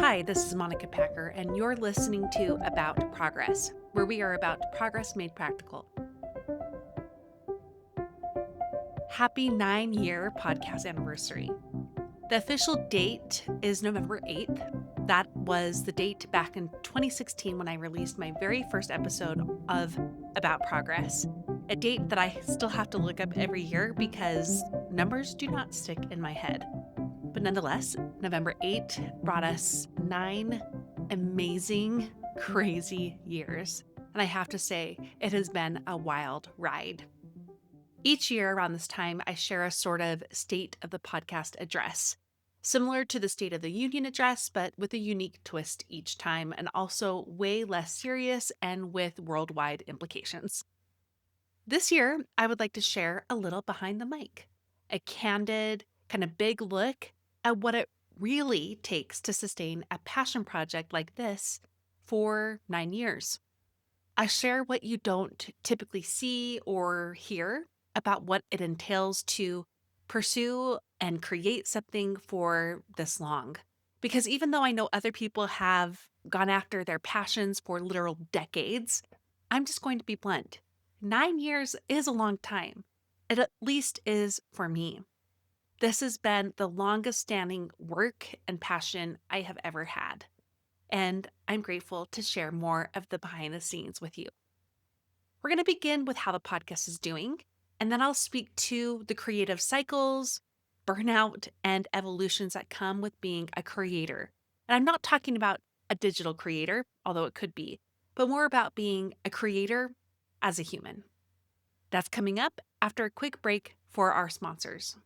Hi, this is Monica Packer, and you're listening to About Progress, where we are about progress made practical. Happy 9-year podcast anniversary. The official date is November 8th. That was the date back in 2016 when I released my very first episode of About Progress, a date that I still have to look up every year because numbers do not stick in my head. But nonetheless, November 8th brought us 9 amazing, crazy years. And I have to say, it has been a wild ride. Each year around this time, I share a sort of state of the podcast address, similar to the State of the Union address, but with a unique twist each time, and also way less serious and with worldwide implications. This year, I would like to share a little behind the mic, a candid, kind of big look at what it really takes to sustain a passion project like this for 9 years. I share what you don't typically see or hear about what it entails to pursue and create something for this long. Because even though I know other people have gone after their passions for literal decades, I'm just going to be blunt. 9 years is a long time. It at least is for me. This has been the longest standing work and passion I have ever had. And I'm grateful to share more of the behind the scenes with you. We're going to begin with how the podcast is doing, and then I'll speak to the creative cycles, burnout, and evolutions that come with being a creator. And I'm not talking about a digital creator, although it could be, but more about being a creator as a human. That's coming up after a quick break for our sponsors.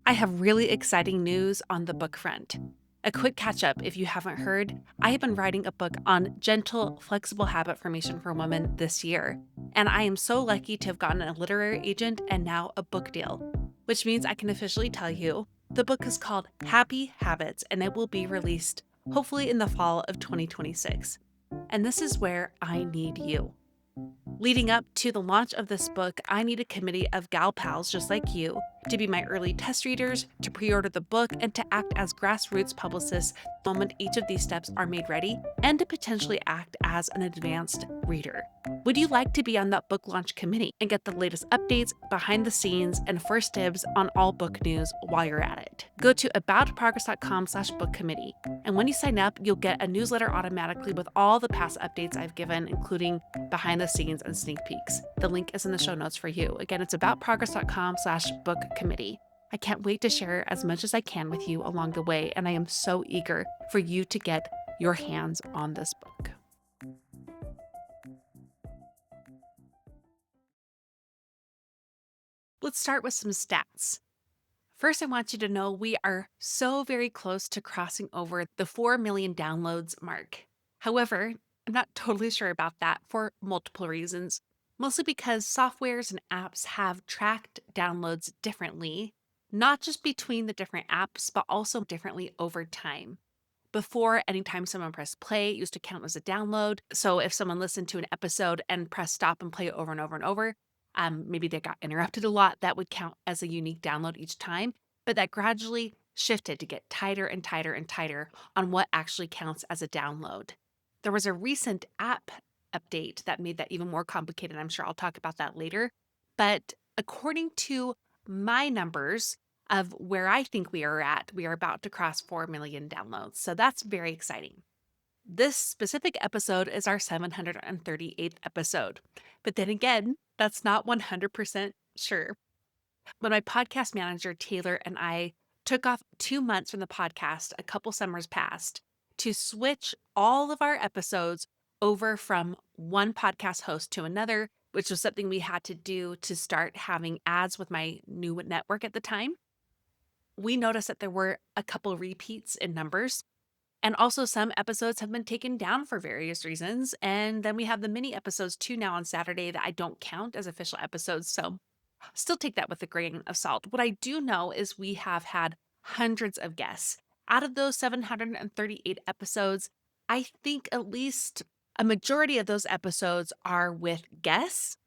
I have really exciting news on the book front. A quick catch up if you haven't heard, I have been writing a book on gentle, flexible habit formation for women this year. And I am so lucky to have gotten a literary agent and now a book deal, which means I can officially tell you the book is called Happy Habits and it will be released hopefully in the fall of 2026. And this is where I need you. Leading up to the launch of this book, I need a committee of gal pals just like you to be my early test readers, to pre order the book, and to act as grassroots publicists the moment each of these steps are made ready, and to potentially act as an advanced reader. Would you like to be on that book launch committee and get the latest updates, behind the scenes, and first dibs on all book news while you're at it? Go to aboutprogress.com/book committee. And when you sign up, you'll get a newsletter automatically with all the past updates I've given, including behind the scenes and sneak peeks. The link is in the show notes for you. Again, it's aboutprogress.com/book committee. I can't wait to share as much as I can with you along the way, and I am so eager for you to get your hands on this book. Let's start with some stats. First, I want you to know we are so very close to crossing over the 4 million downloads mark. However, I'm not totally sure about that for multiple reasons, mostly because softwares and apps have tracked downloads differently, not just between the different apps, but also differently over time. Before, anytime someone pressed play, it used to count as a download. So if someone listened to an episode and pressed stop and play over and over and over, maybe they got interrupted a lot, that would count as a unique download each time. But that gradually shifted to get tighter and tighter and tighter on what actually counts as a download. There was a recent app update that made that even more complicated. I'm sure I'll talk about that later. But according to my numbers, of where I think we are at, we are about to cross 4 million downloads. So that's very exciting. This specific episode is our 738th episode. But then again, that's not 100% sure. When my podcast manager, Taylor, and I took off 2 months from the podcast a couple summers past to switch all of our episodes over from one podcast host to another, which was something we had to do to start having ads with my new network at the time, we noticed that there were a couple repeats in numbers. And also, some episodes have been taken down for various reasons. And then we have the mini episodes too now on Saturday that I don't count as official episodes. So still take that with a grain of salt. What I do know is we have had hundreds of guests. Out of those 738 episodes, I think at least a majority of those episodes are with guests.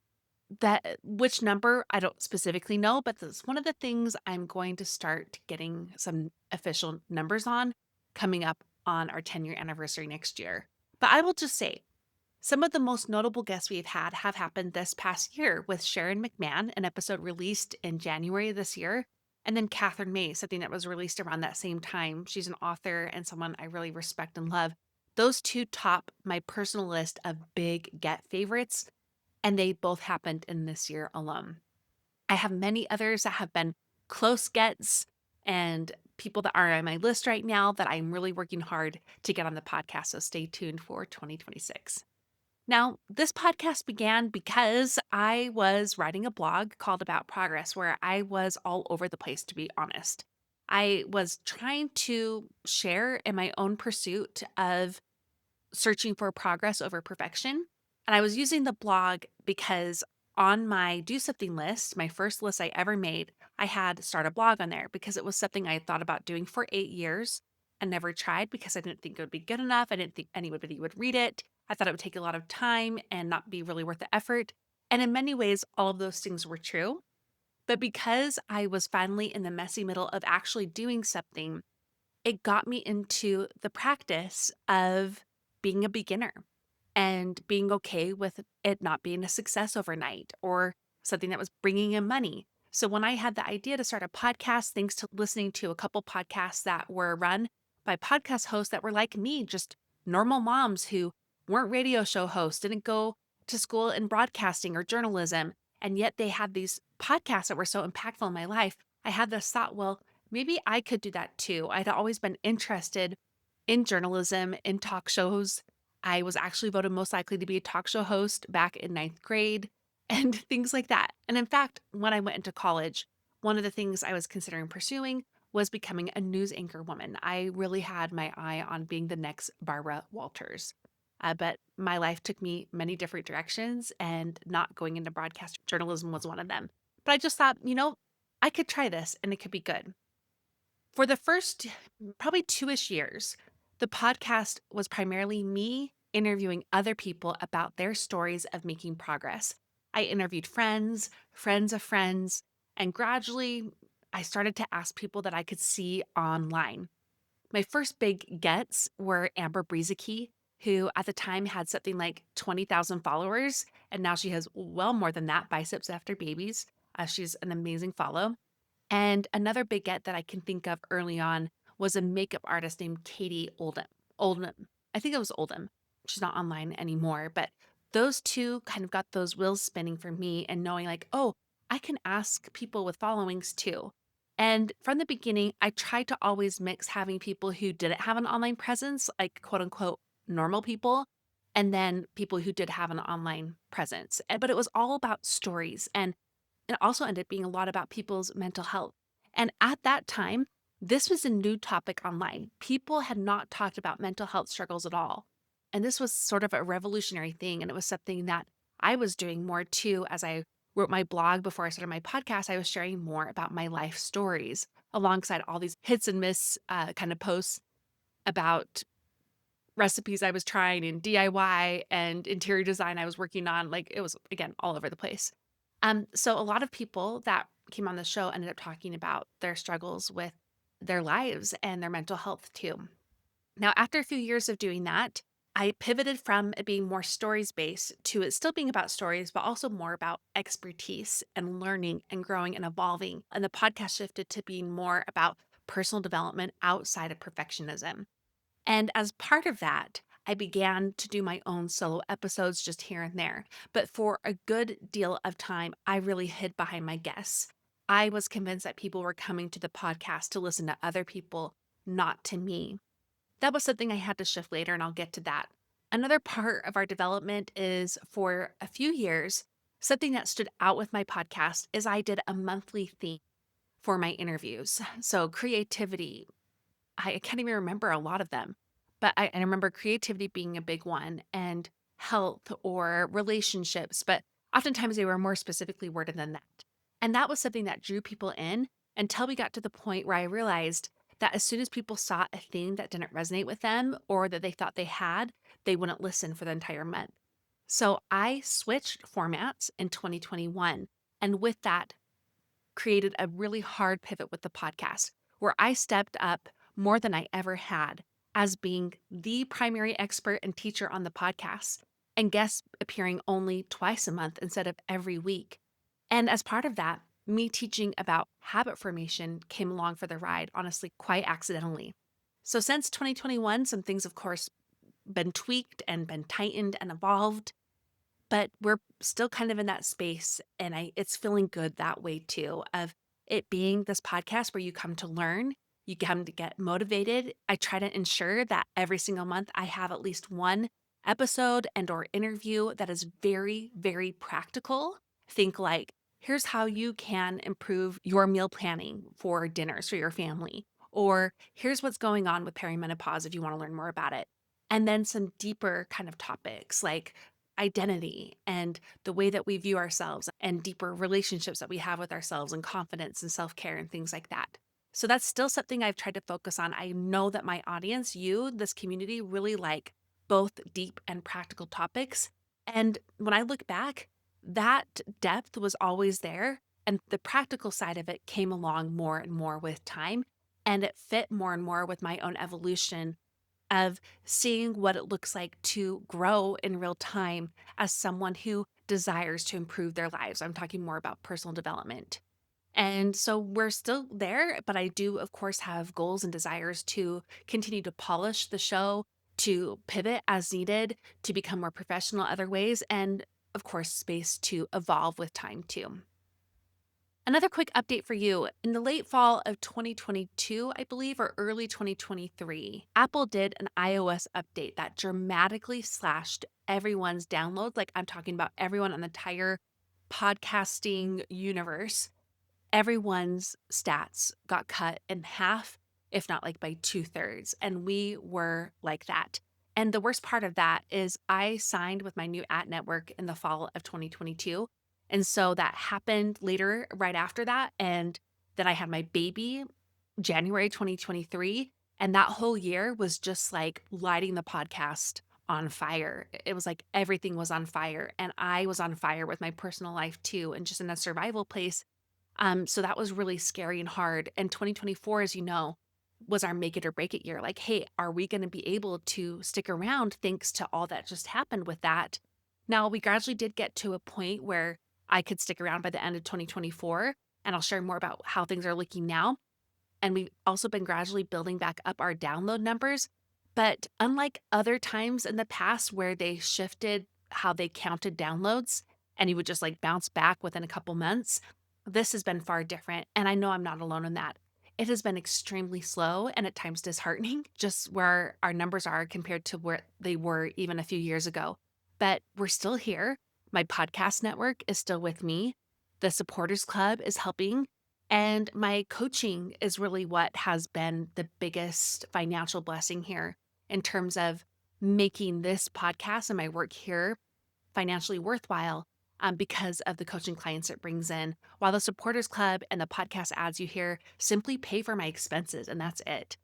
That which number, I don't specifically know, but that's one of the things I'm going to start getting some official numbers on coming up on our 10-year anniversary next year. But I will just say, some of the most notable guests we've had have happened this past year with Sharon McMahon, an episode released in January of this year, and then Catherine May, something that was released around that same time. She's an author and someone I really respect and love. Those two top my personal list of big get favorites, and they both happened in this year alone. I have many others that have been close gets and people that are on my list right now that I'm really working hard to get on the podcast. So stay tuned for 2026. Now, this podcast began because I was writing a blog called About Progress, where I was all over the place, to be honest. I was trying to share in my own pursuit of searching for progress over perfection. And I was using the blog because on my do something list, my first list I ever made, I had start a blog on there because it was something I had thought about doing for 8 years and never tried because I didn't think it would be good enough. I didn't think anybody would read it. I thought it would take a lot of time and not be really worth the effort. And in many ways, all of those things were true. But because I was finally in the messy middle of actually doing something, it got me into the practice of being a beginner and being okay with it not being a success overnight or something that was bringing in money. So when I had the idea to start a podcast, thanks to listening to a couple podcasts that were run by podcast hosts that were like me, just normal moms who weren't radio show hosts, didn't go to school in broadcasting or journalism, and yet they had these podcasts that were so impactful in my life, I had this thought, well, maybe I could do that too. I'd always been interested in journalism, in talk shows. I was actually voted most likely to be a talk show host back in ninth grade and things like that. And in fact, when I went into college, one of the things I was considering pursuing was becoming a news anchor woman. I really had my eye on being the next Barbara Walters. But my life took me many different directions, and not going into broadcast journalism was one of them. But I just thought, I could try this and it could be good. For the first probably 2-ish years, the podcast was primarily me interviewing other people about their stories of making progress. I interviewed friends, friends of friends, and gradually I started to ask people that I could see online. My first big gets were Amber Breezicky, who at the time had something like 20,000 followers, and now she has well more than that, biceps after babies. She's an amazing follow. And another big get that I can think of early on was a makeup artist named Katie Oldham. Oldham. I think it was Oldham. She's not online anymore, but those two kind of got those wheels spinning for me and knowing like, oh, I can ask people with followings too. And from the beginning, I tried to always mix having people who didn't have an online presence, like quote unquote normal people, and then people who did have an online presence. But it was all about stories. And it also ended up being a lot about people's mental health. And at that time, this was a new topic online. People had not talked about mental health struggles at all. And this was sort of a revolutionary thing. And it was something that I was doing more too. As I wrote my blog before I started my podcast, I was sharing more about my life stories alongside all these hits and miss kind of posts about recipes I was trying in DIY and interior design I was working on. Like it was, again, all over the place. So a lot of people that came on the show ended up talking about their struggles with their lives and their mental health too. Now, after a few years of doing that, I pivoted from it being more stories based to it still being about stories, but also more about expertise and learning and growing and evolving. And the podcast shifted to being more about personal development outside of perfectionism. And as part of that, I began to do my own solo episodes just here and there. But for a good deal of time, I really hid behind my guests. I was convinced that people were coming to the podcast to listen to other people, not to me. That was something I had to shift later, and I'll get to that. Another part of our development is for a few years, something that stood out with my podcast is I did a monthly theme for my interviews. So, creativity, I can't even remember a lot of them, but I remember creativity being a big one and health or relationships, but oftentimes they were more specifically worded than that. And that was something that drew people in until we got to the point where I realized that as soon as people saw a thing that didn't resonate with them or that they thought they had, they wouldn't listen for the entire month. So I switched formats in 2021. And with that, created a really hard pivot with the podcast where I stepped up more than I ever had as being the primary expert and teacher on the podcast and guests appearing only twice a month instead of every week. And as part of that, me teaching about habit formation came along for the ride, honestly, quite accidentally. So since 2021, some things, of course, been tweaked and been tightened and evolved, but we're still kind of in that space, and it's feeling good that way too, of it being this podcast where you come to learn, you come to get motivated. I try to ensure that every single month I have at least one episode and or interview that is very, very practical. Think like, here's how you can improve your meal planning for dinners for your family, or here's what's going on with perimenopause if you want to learn more about it. And then some deeper kind of topics like identity and the way that we view ourselves and deeper relationships that we have with ourselves and confidence and self-care and things like that. So that's still something I've tried to focus on. I know that my audience, you, this community, really like both deep and practical topics. And when I look back, that depth was always there. And the practical side of it came along more and more with time. And it fit more and more with my own evolution of seeing what it looks like to grow in real time as someone who desires to improve their lives. I'm talking more about personal development. And so we're still there, but I do, of course, have goals and desires to continue to polish the show, to pivot as needed, to become more professional other ways, and of course, space to evolve with time too. Another quick update for you. In the late fall of 2022, I believe, or early 2023, Apple did an iOS update that dramatically slashed everyone's downloads. Like I'm talking about everyone on the entire podcasting universe. Everyone's stats got cut in half, if not like by 2/3. And we were like that. And the worst part of that is I signed with my new ad network in the fall of 2022. And so that happened later, right after that. And then I had my baby January 2023. And that whole year was just like lighting the podcast on fire. It was like everything was on fire. And I was on fire with my personal life too, and just in a survival place. So that was really scary and hard. And 2024, as you know, was our make it or break it year. Like, hey, are we going to be able to stick around thanks to all that just happened with that? Now, we gradually did get to a point where I could stick around by the end of 2024, and I'll share more about how things are looking now. And we've also been gradually building back up our download numbers. But unlike other times in the past where they shifted how they counted downloads and you would just like bounce back within a couple months, this has been far different. And I know I'm not alone in that. It has been extremely slow and at times disheartening, just where our numbers are compared to where they were even a few years ago. But we're still here. My podcast network is still with me. The Supporters Club is helping. And my coaching is really what has been the biggest financial blessing here in terms of making this podcast and my work here financially worthwhile because of the coaching clients it brings in. While the Supporters Club and the podcast ads you hear simply pay for my expenses, and that's it.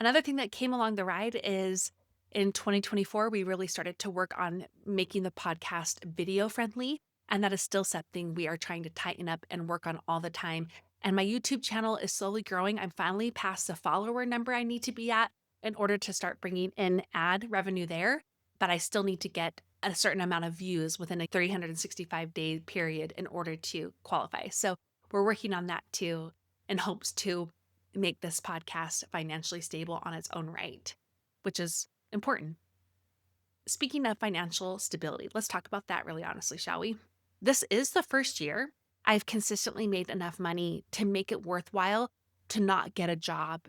Another thing that came along the ride is in 2024, we really started to work on making the podcast video friendly. And that is still something we are trying to tighten up and work on all the time. And my YouTube channel is slowly growing. I'm finally past the follower number I need to be at in order to start bringing in ad revenue there. But I still need to get a certain amount of views within a 365-day period in order to qualify. So we're working on that too in hopes to make this podcast financially stable on its own right, which is important. Speaking of financial stability, let's talk about that really honestly, shall we? This is the first year I've consistently made enough money to make it worthwhile to not get a job,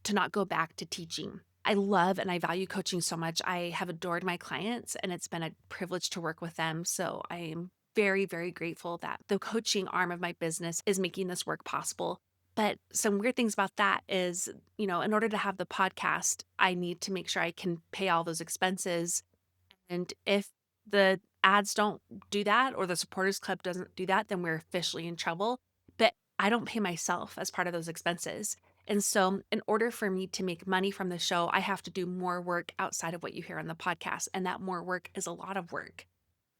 to not go back to teaching. I love and I value coaching so much. I have adored my clients and it's been a privilege to work with them. So I am very, very grateful that the coaching arm of my business is making this work possible. But some weird things about that is, in order to have the podcast, I need to make sure I can pay all those expenses. And if the ads don't do that or the supporters club doesn't do that, then we're officially in trouble. But I don't pay myself as part of those expenses. And so, in order for me to make money from the show, I have to do more work outside of what you hear on the podcast. And that more work is a lot of work.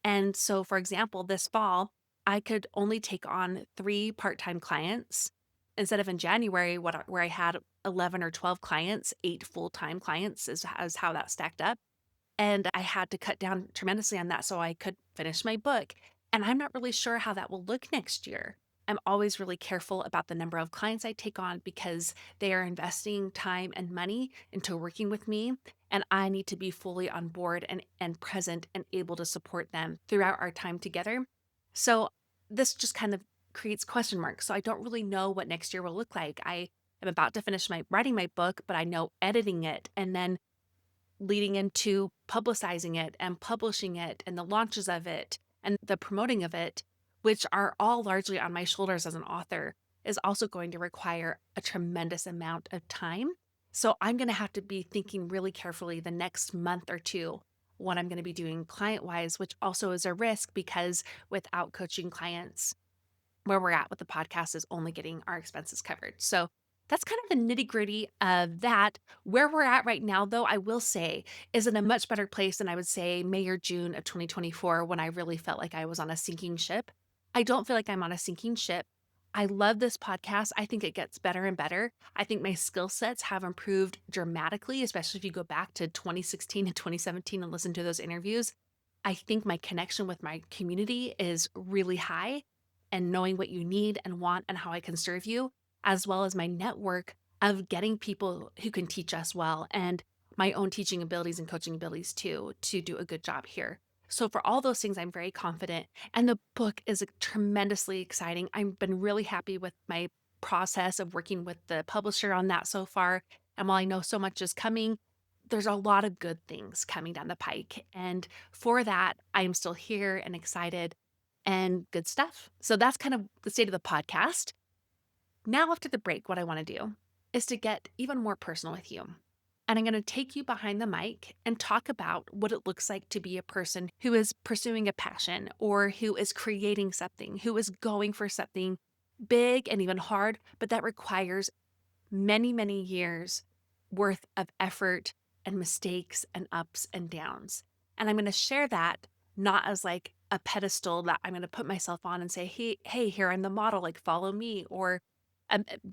And so, for example, this fall, I could only take on 3 part-time clients instead of in January, where I had 11 or 12 clients, 8 full-time clients is how that stacked up. And I had to cut down tremendously on that so I could finish my book. And I'm not really sure how that will look next year. I'm always really careful about the number of clients I take on because they are investing time and money into working with me. And I need to be fully on board and present and able to support them throughout our time together. So this just kind of creates question marks. So I don't really know what next year will look like. I am about to finish my writing my book, but I know editing it and then leading into publicizing it and publishing it and the launches of it and the promoting of it, which are all largely on my shoulders as an author, is also going to require a tremendous amount of time. So I'm going to have to be thinking really carefully the next month or two what I'm going to be doing client wise, which also is a risk because without coaching clients, where we're at with the podcast is only getting our expenses covered. So that's kind of the nitty gritty of that. Where we're at right now, though, I will say is in a much better place than I would say May or June of 2024 when I really felt like I was on a sinking ship. I don't feel like I'm on a sinking ship. I love this podcast. I think it gets better and better. I think my skill sets have improved dramatically, especially if you go back to 2016 and 2017 and listen to those interviews. I think my connection with my community is really high and knowing what you need and want and how I can serve you, as well as my network of getting people who can teach us well and my own teaching abilities and coaching abilities too, to do a good job here. So, for all those things, I'm very confident. And the book is tremendously exciting. I've been really happy with my process of working with the publisher on that so far. And while I know so much is coming, there's a lot of good things coming down the pike. And for that, I'm still here and excited and good stuff. So that's kind of the state of the podcast. Now, after the break, what I want to do is to get even more personal with you. And I'm going to take you behind the mic and talk about what it looks like to be a person who is pursuing a passion or who is creating something, who is going for something big and even hard, but that requires many, many years worth of effort and mistakes and ups and downs. And I'm going to share that not as like a pedestal that I'm going to put myself on and say, hey, here I'm the model, like follow me or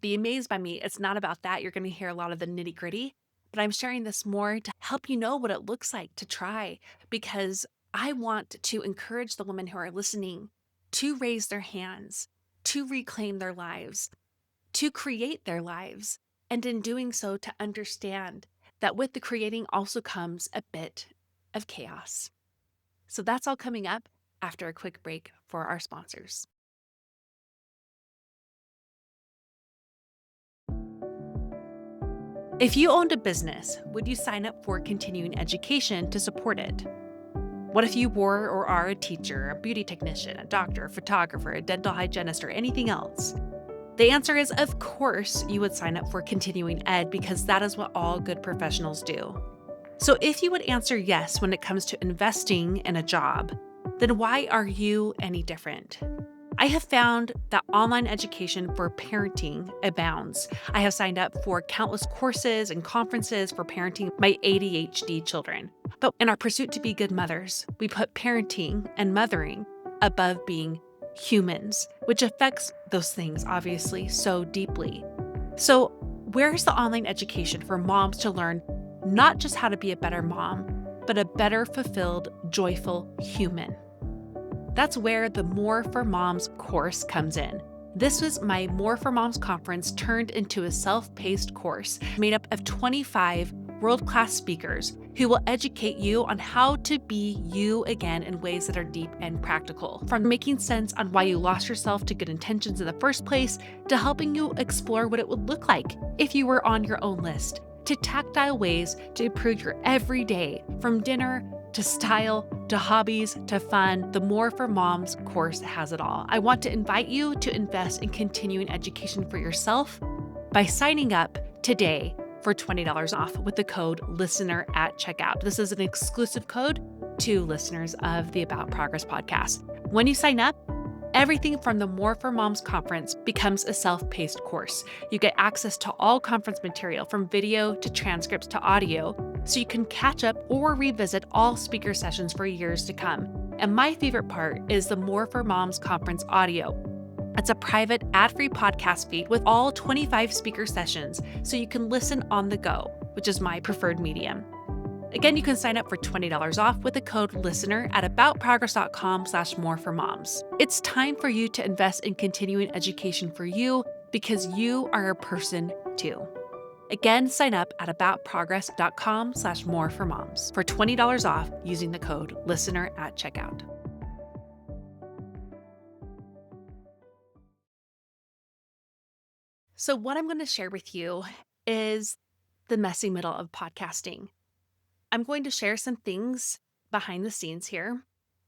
be amazed by me. It's not about that. You're going to hear a lot of the nitty gritty, but I'm sharing this more to help you know what it looks like to try because I want to encourage the women who are listening to raise their hands, to reclaim their lives, to create their lives, and in doing so, to understand that with the creating also comes a bit of chaos. So that's all coming up after a quick break for our sponsors. If you owned a business, would you sign up for continuing education to support it? What if you were or are a teacher, a beauty technician, a doctor, a photographer, a dental hygienist, or anything else? The answer is, of course, you would sign up for continuing ed because that is what all good professionals do. So if you would answer yes when it comes to investing in a job, then why are you any different? I have found that online education for parenting abounds. I have signed up for countless courses and conferences for parenting my ADHD children. But in our pursuit to be good mothers, we put parenting and mothering above being humans, which affects those things, obviously, so deeply. So, where's the online education for moms to learn not just how to be a better mom, but a better, fulfilled, joyful human? That's where the More for Moms course comes in. This was my More for Moms conference turned into a self-paced course made up of 25 world-class speakers who will educate you on how to be you again in ways that are deep and practical. From making sense on why you lost yourself to good intentions in the first place, to helping you explore what it would look like if you were on your own list, to tactile ways to improve your everyday, from dinner to style, to hobbies, to fun. The More for Moms course has it all. I want to invite you to invest in continuing education for yourself by signing up today for $20 off with the code LISTENER at checkout. This is an exclusive code to listeners of the About Progress podcast. When you sign up, everything from the More for Moms conference becomes a self-paced course. You get access to all conference material from video to transcripts to audio, so you can catch up or revisit all speaker sessions for years to come. And my favorite part is the More for Moms conference audio. It's a private, ad-free podcast feed with all 25 speaker sessions, so you can listen on the go, which is my preferred medium. Again, you can sign up for $20 off with the code LISTENER at aboutprogress.com/moreformoms. It's time for you to invest in continuing education for you because you are a person too. Again, sign up at aboutprogress.com/moreformoms for $20 off using the code LISTENER at checkout. So, what I'm going to share with you is the messy middle of podcasting. I'm going to share some things behind the scenes here,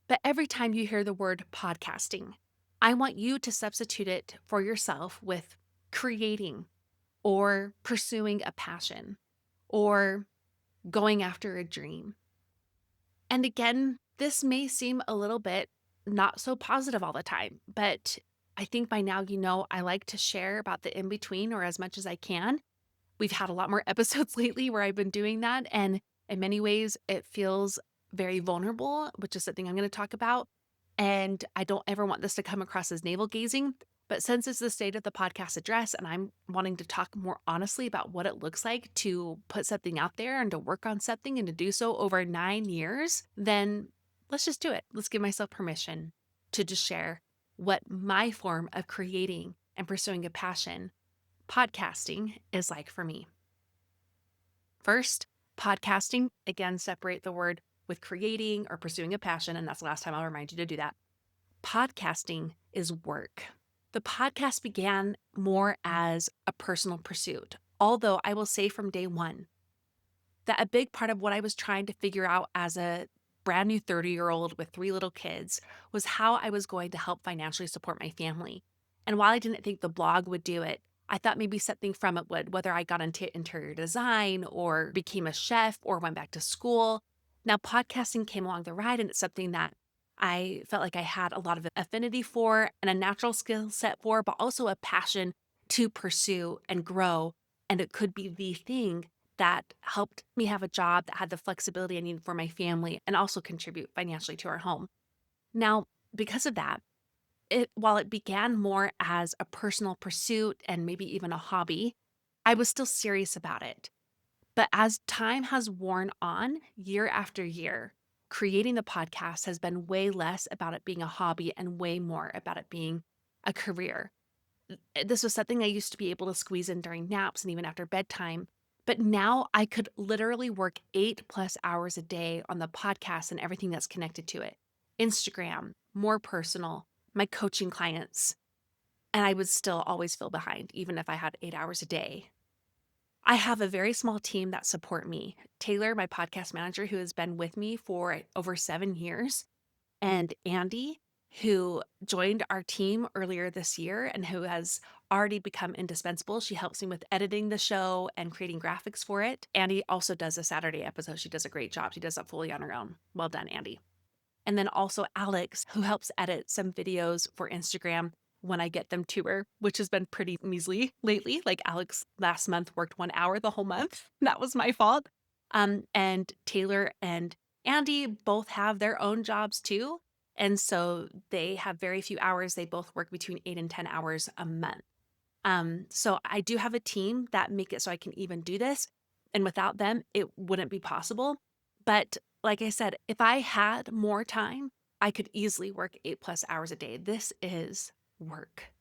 but every time you hear the word podcasting, I want you to substitute it for yourself with creating or pursuing a passion or going after a dream. And again, this may seem a little bit not so positive all the time, but I think by now you know I like to share about the in between or as much as I can. We've had a lot more episodes lately where I've been doing that. And in many ways, it feels very vulnerable, which is something I'm going to talk about. And I don't ever want this to come across as navel gazing. But since it's the state of the podcast address, and I'm wanting to talk more honestly about what it looks like to put something out there and to work on something and to do so over 9 years, then let's just do it. Let's give myself permission to just share what my form of creating and pursuing a passion podcasting is like for me. First, podcasting, again, separate the word with creating or pursuing a passion, and that's the last time I'll remind you to do that. Podcasting is work. The podcast began more as a personal pursuit, although I will say from day one that a big part of what I was trying to figure out as a brand new 30-year-old with 3 little kids was how I was going to help financially support my family. And while I didn't think the blog would do it, I thought maybe something from it would, whether I got into interior design or became a chef or went back to school. Now, podcasting came along the ride, and it's something that I felt like I had a lot of affinity for and a natural skill set for, but also a passion to pursue and grow. And it could be the thing that helped me have a job that had the flexibility I needed for my family and also contribute financially to our home. Now, because of that, while it began more as a personal pursuit and maybe even a hobby, I was still serious about it. But as time has worn on, year after year, creating the podcast has been way less about it being a hobby and way more about it being a career. This was something I used to be able to squeeze in during naps and even after bedtime. But now I could literally work 8+ hours a day on the podcast and everything that's connected to it. Instagram, more personal, my coaching clients, and I would still always feel behind, even if I had 8 hours a day. I have a very small team that support me. Taylor, my podcast manager, who has been with me for over 7 years, and Andy, who joined our team earlier this year and who has already become indispensable. She helps me with editing the show and creating graphics for it. Andy also does a Saturday episode. She does a great job. She does that fully on her own. Well done, Andy. And then also Alex, who helps edit some videos for Instagram when I get them to her, which has been pretty measly lately. Like Alex last month worked 1 hour the whole month. That was my fault. And Taylor and Andy both have their own jobs too. And so they have very few hours. They both work between 8 and 10 hours a month. So I do have a team that make it so I can even do this. And without them, it wouldn't be possible. But like I said, if I had more time, I could easily work 8+ hours a day. This is work.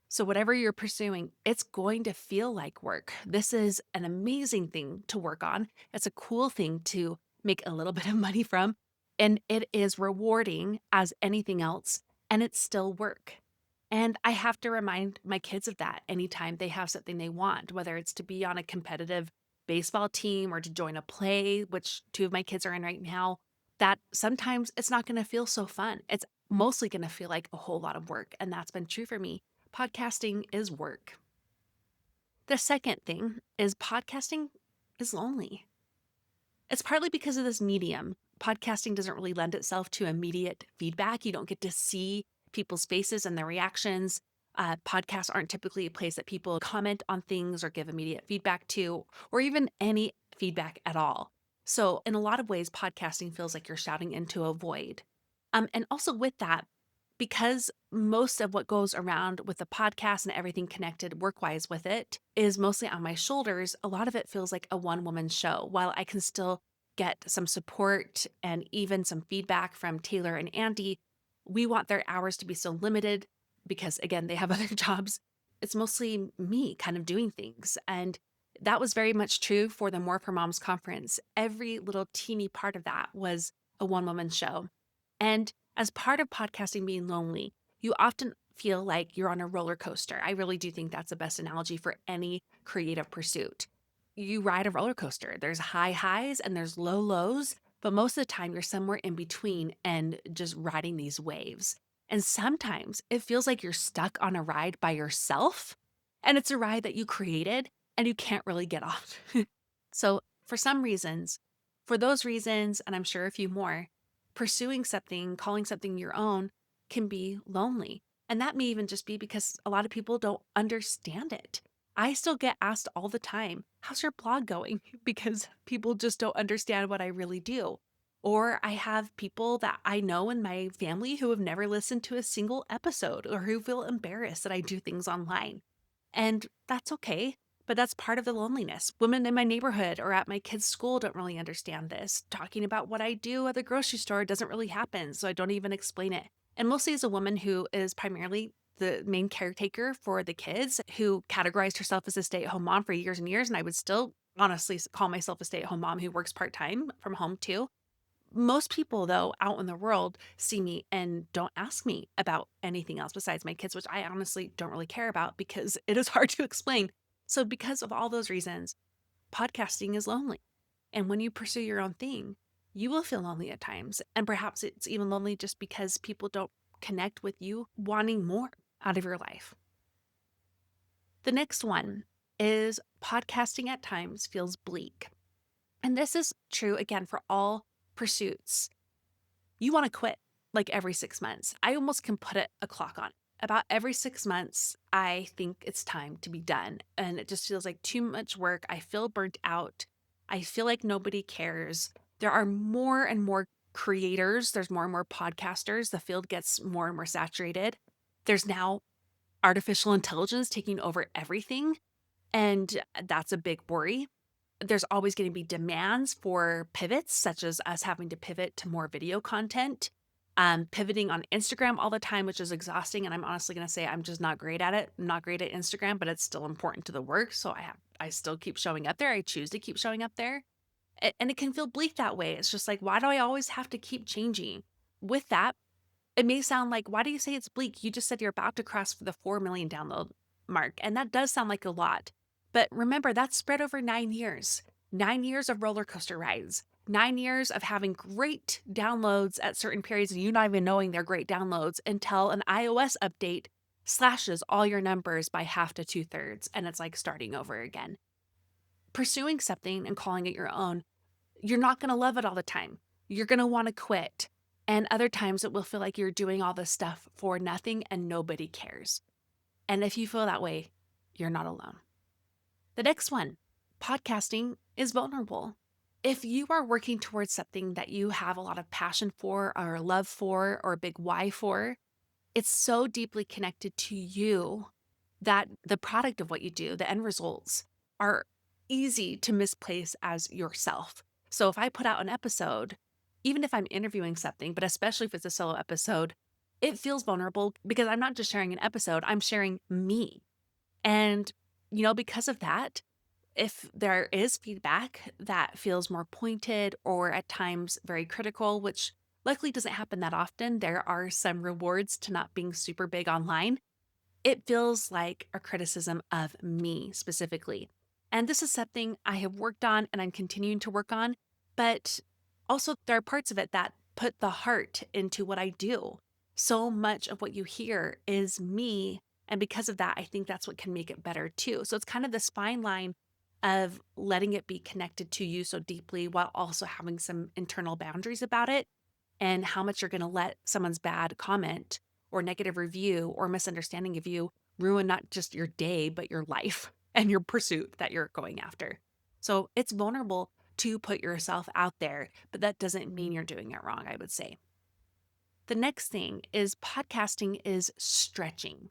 So, whatever you're pursuing, it's going to feel like work. This is an amazing thing to work on. It's a cool thing to make a little bit of money from. And it is rewarding as anything else. And it's still work. And I have to remind my kids of that anytime they have something they want, whether it's to be on a competitive baseball team or to join a play, which 2 of my kids are in right now, that sometimes it's not going to feel so fun. It's mostly going to feel like a whole lot of work. And that's been true for me. Podcasting is work. The second thing is podcasting is lonely. It's partly because of this medium. Podcasting doesn't really lend itself to immediate feedback. You don't get to see people's faces and their reactions. Podcasts aren't typically a place that people comment on things or give immediate feedback to, or even any feedback at all. So, in a lot of ways, podcasting feels like you're shouting into a void. And also with that, because most of what goes around with the podcast and everything connected work wise with it is mostly on my shoulders, a lot of it feels like a one woman show. While I can still get some support and even some feedback from Taylor and Andy, we want their hours to be so limited because, again, they have other jobs. It's mostly me kind of doing things. And that was very much true for the More for Moms conference. Every little teeny part of that was a one woman show. And as part of podcasting being lonely, you often feel like you're on a roller coaster. I really do think that's the best analogy for any creative pursuit. You ride a roller coaster. There's high highs and there's low lows, but most of the time you're somewhere in between and just riding these waves. And sometimes it feels like you're stuck on a ride by yourself, and it's a ride that you created and you can't really get off. So, for some reasons, for those reasons, and I'm sure a few more, pursuing something, calling something your own can be lonely. And that may even just be because a lot of people don't understand it. I still get asked all the time, how's your blog going? Because people just don't understand what I really do. Or I have people that I know in my family who have never listened to a single episode or who feel embarrassed that I do things online. And that's okay. But that's part of the loneliness. Women in my neighborhood or at my kids' school don't really understand this. Talking about what I do at the grocery store doesn't really happen, so I don't even explain it. And mostly as a woman who is primarily the main caretaker for the kids, who categorized herself as a stay at home mom for years and years. And I would still honestly call myself a stay at home mom who works part time from home too. Most people, though, out in the world see me and don't ask me about anything else besides my kids, which I honestly don't really care about because it is hard to explain. So, because of all those reasons, podcasting is lonely. And when you pursue your own thing, you will feel lonely at times. And perhaps it's even lonely just because people don't connect with you wanting more out of your life. The next one is podcasting at times feels bleak. And this is true again for all pursuits. You want to quit like every 6 months. I almost can put a clock on it. About every 6 months, I think it's time to be done. And it just feels like too much work. I feel burnt out. I feel like nobody cares. There are more and more creators, there's more and more podcasters. The field gets more and more saturated. There's now artificial intelligence taking over everything. And that's a big worry. There's always going to be demands for pivots, such as us having to pivot to more video content, pivoting on Instagram all the time, which is exhausting. And I'm honestly going to say I'm just not great at it. I'm not great at Instagram, but it's still important to the work. So I still keep showing up there. I choose to keep showing up there. And it can feel bleak that way. It's just like, why do I always have to keep changing? With that, it may sound like, why do you say it's bleak? You just said you're about to cross the 4 million download mark. And that does sound like a lot. But remember, that's spread over 9 years, 9 years of roller coaster rides, 9 years of having great downloads at certain periods and you not even knowing they're great downloads until an iOS update slashes all your numbers by half to two-thirds. And it's like starting over again. Pursuing something and calling it your own, you're not going to love it all the time. You're going to want to quit. And other times it will feel like you're doing all this stuff for nothing and nobody cares. And if you feel that way, you're not alone. The next one, podcasting is vulnerable. If you are working towards something that you have a lot of passion for or love for or a big why for, it's so deeply connected to you that the product of what you do, the end results, are easy to misplace as yourself. So if I put out an episode, even if I'm interviewing something, but especially if it's a solo episode, it feels vulnerable because I'm not just sharing an episode, I'm sharing me. And, because of that, if there is feedback that feels more pointed or at times very critical, which luckily doesn't happen that often, there are some rewards to not being super big online. It feels like a criticism of me specifically. And this is something I have worked on and I'm continuing to work on. But also, there are parts of it that put the heart into what I do. So much of what you hear is me. And because of that, I think that's what can make it better too. So it's kind of this fine line of letting it be connected to you so deeply while also having some internal boundaries about it and how much you're going to let someone's bad comment or negative review or misunderstanding of you ruin not just your day, but your life and your pursuit that you're going after. So it's vulnerable to put yourself out there, but that doesn't mean you're doing it wrong, I would say. The next thing is podcasting is stretching.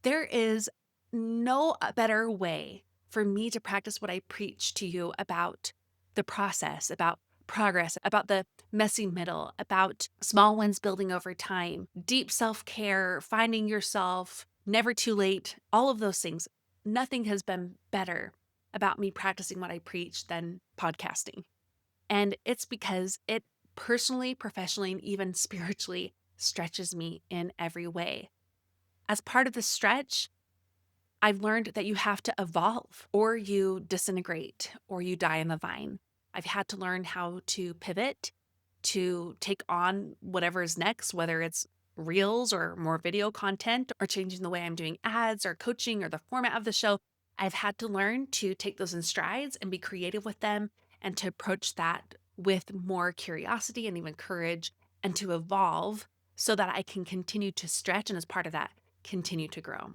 There is no better way for me to practice what I preach to you about the process, about progress, about the messy middle, about small wins building over time, deep self care, finding yourself, never too late, all of those things. Nothing has been better about me practicing what I preach than podcasting. And it's because it personally, professionally, and even spiritually stretches me in every way. As part of the stretch, I've learned that you have to evolve or you disintegrate or you die in the vine. I've had to learn how to pivot, to take on whatever is next, whether it's reels or more video content or changing the way I'm doing ads or coaching or the format of the show. I've had to learn to take those in strides and be creative with them and to approach that with more curiosity and even courage and to evolve so that I can continue to stretch and as part of that, continue to grow.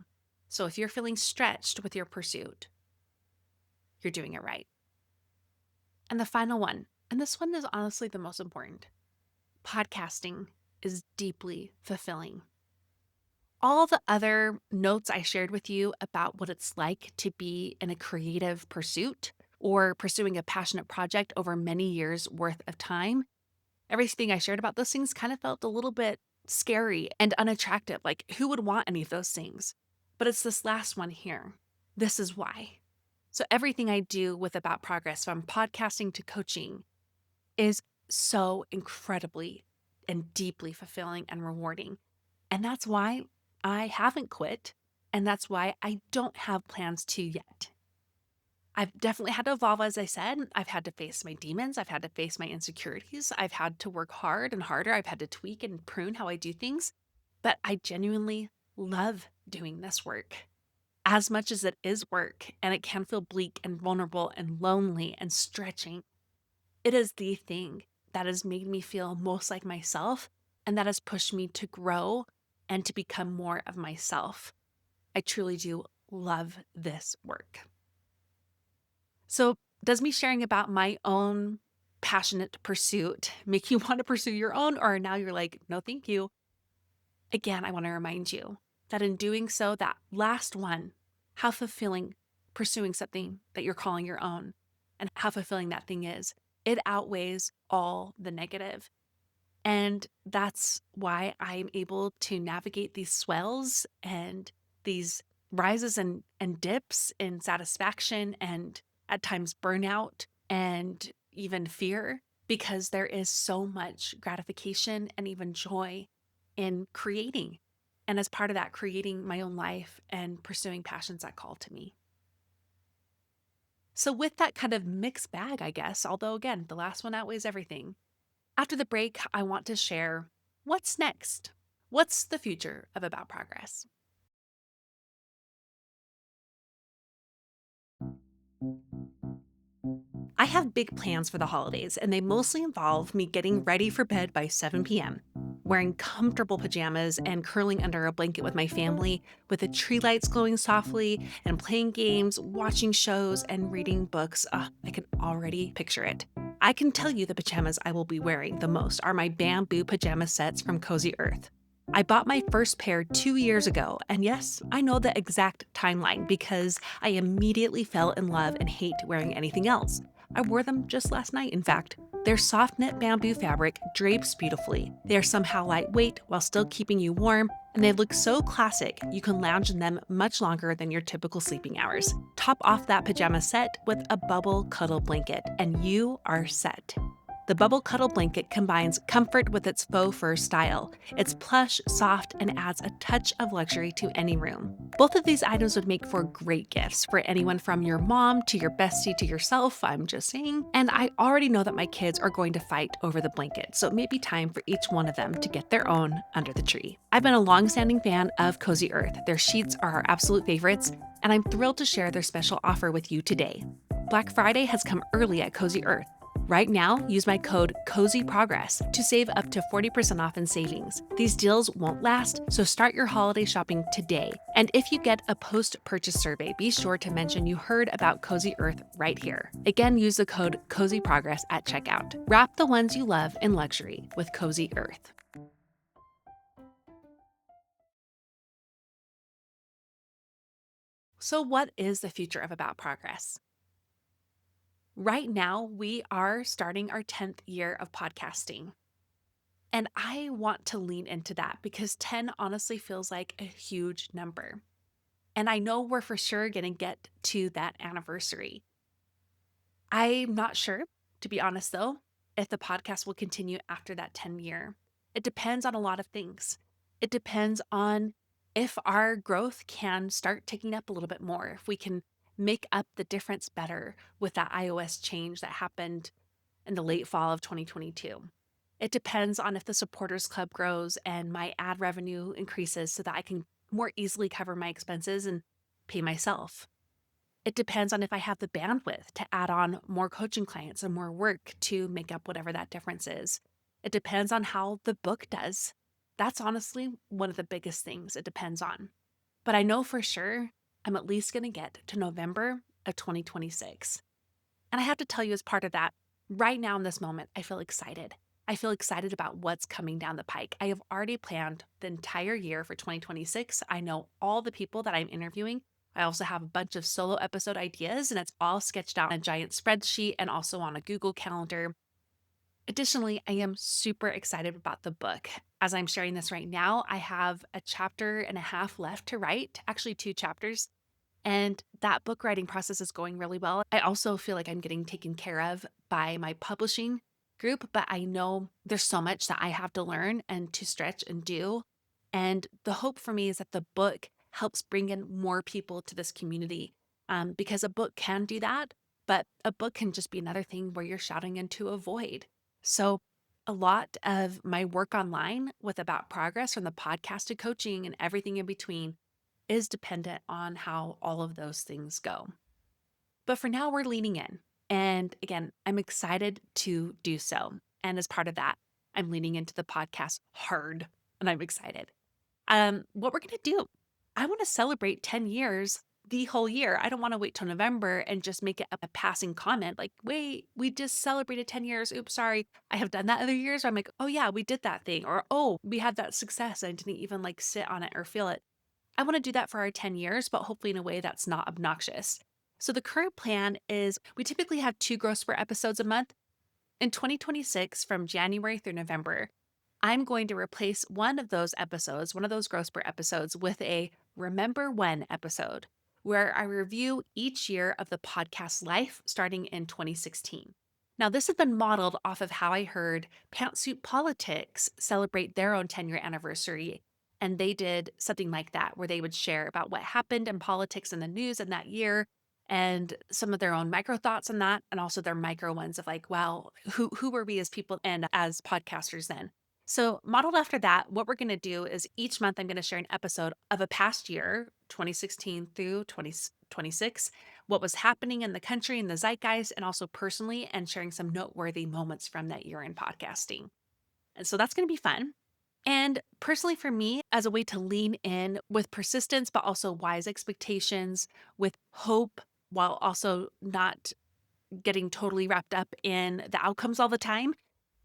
So if you're feeling stretched with your pursuit, you're doing it right. And the final one, and this one is honestly the most important, podcasting is deeply fulfilling. All the other notes I shared with you about what it's like to be in a creative pursuit or pursuing a passionate project over many years worth of time, everything I shared about those things kind of felt a little bit scary and unattractive. Like, who would want any of those things? But it's this last one here. This is why. So, everything I do with About Progress, from podcasting to coaching, is so incredibly and deeply fulfilling and rewarding. And that's why I haven't quit. And that's why I don't have plans to yet. I've definitely had to evolve, as I said. I've had to face my demons. I've had to face my insecurities. I've had to work hard and harder. I've had to tweak and prune how I do things. But I genuinely love doing this work as much as it is work and it can feel bleak and vulnerable and lonely and stretching. It is the thing that has made me feel most like myself and that has pushed me to grow and to become more of myself. I truly do love this work. So, does me sharing about my own passionate pursuit make you want to pursue your own, or now you're like, no, thank you? Again, I want to remind you that in doing so, that last one, how fulfilling pursuing something that you're calling your own and how fulfilling that thing is, it outweighs all the negative. And that's why I'm able to navigate these swells and these rises and dips in satisfaction and at times burnout and even fear, because there is so much gratification and even joy in creating. And as part of that, creating my own life and pursuing passions that call to me. So, with that kind of mixed bag, I guess, although again, the last one outweighs everything, after the break, I want to share what's next. What's the future of About Progress? I have big plans for the holidays, and they mostly involve me getting ready for bed by 7 p.m., wearing comfortable pajamas and curling under a blanket with my family, with the tree lights glowing softly, and playing games, watching shows, and reading books. I can already picture it. I can tell you the pajamas I will be wearing the most are my bamboo pajama sets from Cozy Earth. I bought my first pair 2 years ago, and yes, I know the exact timeline because I immediately fell in love and hate wearing anything else. I wore them just last night, in fact. Their soft knit bamboo fabric drapes beautifully. They are somehow lightweight while still keeping you warm, and they look so classic you can lounge in them much longer than your typical sleeping hours. Top off that pajama set with a bubble cuddle blanket, and you are set. The Bubble Cuddle blanket combines comfort with its faux fur style. It's plush, soft, and adds a touch of luxury to any room. Both of these items would make for great gifts for anyone from your mom to your bestie to yourself, I'm just saying. And I already know that my kids are going to fight over the blanket, so it may be time for each one of them to get their own under the tree. I've been a long-standing fan of Cozy Earth. Their sheets are our absolute favorites, and I'm thrilled to share their special offer with you today. Black Friday has come early at Cozy Earth. Right now, use my code COZYPROGRESS to save up to 40% off in savings. These deals won't last, so start your holiday shopping today. And if you get a post-purchase survey, be sure to mention you heard about Cozy Earth right here. Again, use the code COZYPROGRESS at checkout. Wrap the ones you love in luxury with Cozy Earth. So, what is the future of About Progress? Right now, we are starting our 10th year of podcasting. And I want to lean into that because 10 honestly feels like a huge number. And I know we're for sure going to get to that anniversary. I'm not sure, to be honest though, if the podcast will continue after that 10 year. It depends on a lot of things. It depends on if our growth can start ticking up a little bit more, if we can make up the difference better with that iOS change that happened in the late fall of 2022. It depends on if the supporters club grows and my ad revenue increases so that I can more easily cover my expenses and pay myself. It depends on if I have the bandwidth to add on more coaching clients and more work to make up whatever that difference is. It depends on how the book does. That's honestly one of the biggest things it depends on. But I know for sure I'm at least going to get to November of 2026. And I have to tell you, as part of that, right now in this moment, I feel excited. I feel excited about what's coming down the pike. I have already planned the entire year for 2026. I know all the people that I'm interviewing. I also have a bunch of solo episode ideas, and it's all sketched out on a giant spreadsheet and also on a Google Calendar. Additionally, I am super excited about the book. As I'm sharing this right now, I have a chapter and a half left to write, actually, two chapters. And that book writing process is going really well. I also feel like I'm getting taken care of by my publishing group, but I know there's so much that I have to learn and to stretch and do. And the hope for me is that the book helps bring in more people to this community, because a book can do that, but a book can just be another thing where you're shouting into a void. So, a lot of my work online with About Progress from the podcast to coaching and everything in between is dependent on how all of those things go. But for now, we're leaning in. And again, I'm excited to do so. And as part of that, I'm leaning into the podcast hard and I'm excited. What we're going to do, I want to celebrate 10 years the whole year. I don't want to wait till November and just make it a passing comment like, wait, we just celebrated 10 years. Oops, sorry. I have done that other years. Where I'm like, oh, yeah, we did that thing. Or, oh, we had that success. I didn't even like sit on it or feel it. I want to do that for our 10 years, but hopefully in a way that's not obnoxious. So the current plan is we typically have 2 Grow Spurt episodes a month. In 2026, from January through November, I'm going to replace one of those episodes, one of those Grow Spurt episodes, with a Remember When episode, where I review each year of the podcast life starting in 2016. Now, this has been modeled off of how I heard Pantsuit Politics celebrate their own 10-year anniversary. And they did something like that, where they would share about what happened in politics and the news in that year and some of their own micro thoughts on that, and also their micro ones of like, wow, who were we as people and as podcasters then? So, modeled after that, what we're going to do is each month I'm going to share an episode of a past year, 2016 through 2026, what was happening in the country and the zeitgeist, and also personally, and sharing some noteworthy moments from that year in podcasting. And so that's going to be fun. And personally, for me, as a way to lean in with persistence, but also wise expectations, with hope, while also not getting totally wrapped up in the outcomes all the time,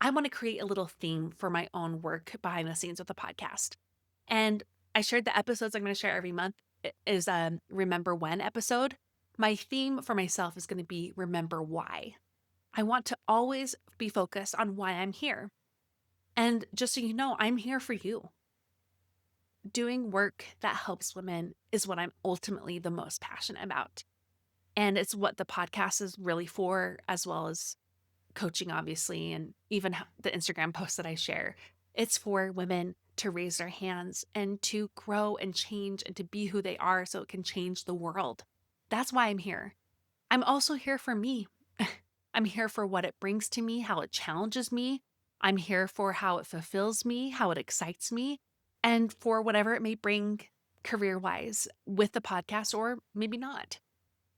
I want to create a little theme for my own work behind the scenes with the podcast. And I shared the episodes I'm going to share every month is a Remember When episode. My theme for myself is going to be Remember Why. I want to always be focused on why I'm here. And just so you know, I'm here for you. Doing work that helps women is what I'm ultimately the most passionate about. And it's what the podcast is really for, as well as coaching, obviously, and even the Instagram posts that I share. It's for women to raise their hands and to grow and change and to be who they are so it can change the world. That's why I'm here. I'm also here for me. I'm here for what it brings to me, how it challenges me. I'm here for how it fulfills me, how it excites me, and for whatever it may bring career wise with the podcast or maybe not.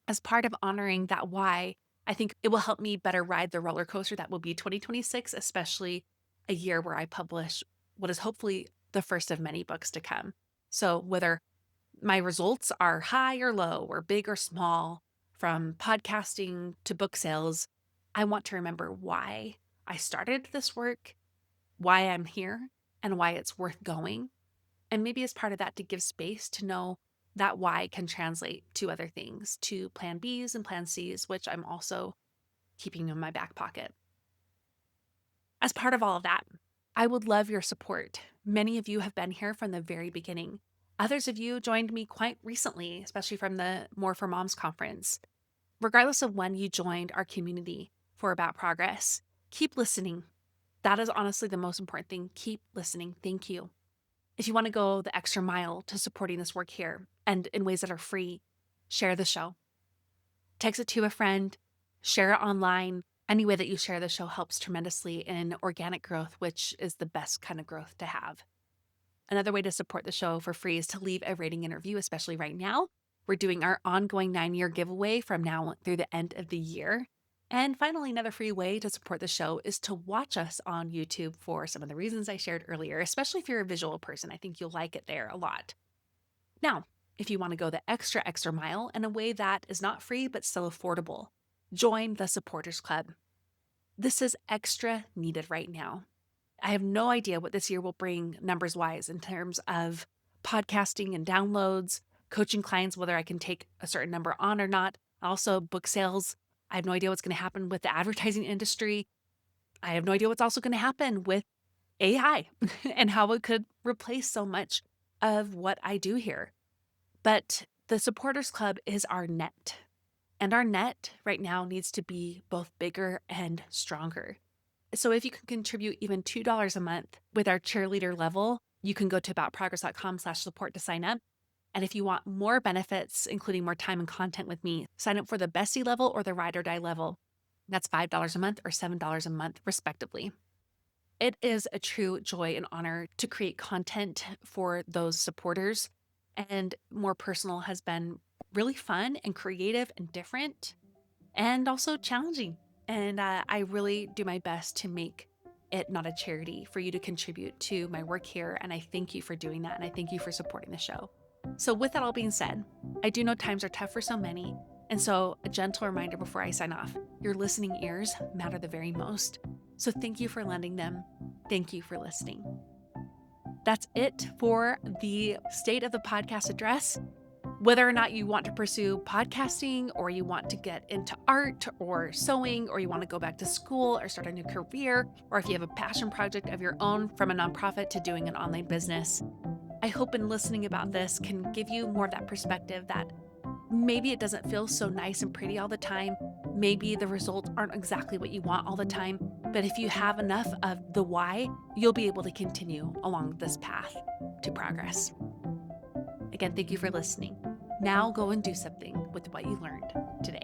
As part of honoring that why, I think it will help me better ride the roller coaster that will be 2026, especially a year where I publish what is hopefully the first of many books to come. So, whether my results are high or low, or big or small, from podcasting to book sales, I want to remember why I started this work, why I'm here, and why it's worth going. And maybe as part of that, to give space to know that why can translate to other things, to plan Bs and plan Cs, which I'm also keeping in my back pocket. As part of all of that, I would love your support. Many of you have been here from the very beginning. Others of you joined me quite recently, especially from the More for Moms conference. Regardless of when you joined our community for About Progress, keep listening. That is honestly the most important thing. Keep listening. Thank you. If you want to go the extra mile to supporting this work here and in ways that are free, share the show. Text it to a friend, share it online. Any way that you share the show helps tremendously in organic growth, which is the best kind of growth to have. Another way to support the show for free is to leave a rating and review, especially right now. We're doing our ongoing 9-year giveaway from now through the end of the year. And finally, another free way to support the show is to watch us on YouTube for some of the reasons I shared earlier, especially if you're a visual person. I think you'll like it there a lot. Now, if you want to go the extra mile in a way that is not free but still affordable, join the Supporters Club. This is extra needed right now. I have no idea what this year will bring numbers-wise in terms of podcasting and downloads, coaching clients, whether I can take a certain number on or not. Also, book sales. I have no idea what's going to happen with the advertising industry. I have no idea what's also going to happen with AI and how it could replace so much of what I do here. But the Supporters Club is our net. And our net right now needs to be both bigger and stronger. So if you can contribute even $2 a month with our cheerleader level, you can go to aboutprogress.com/support to sign up. And if you want more benefits, including more time and content with me, sign up for the Bestie level or the Ride or Die level. That's $5 a month or $7 a month, respectively. It is a true joy and honor to create content for those supporters. And more personal has been really fun and creative and different and also challenging. And I really do my best to make it not a charity for you to contribute to my work here. And I thank you for doing that. And I thank you for supporting the show. So with that all being said, I do know times are tough for so many. And so a gentle reminder before I sign off, your listening ears matter the very most. So thank you for lending them. Thank you for listening. That's it for the State of the Podcast address. Whether or not you want to pursue podcasting or you want to get into art or sewing or you want to go back to school or start a new career, or if you have a passion project of your own from a nonprofit to doing an online business, I hope in listening about this can give you more of that perspective that maybe it doesn't feel so nice and pretty all the time. Maybe the results aren't exactly what you want all the time. But if you have enough of the why, you'll be able to continue along this path to progress. Again, thank you for listening. Now go and do something with what you learned today.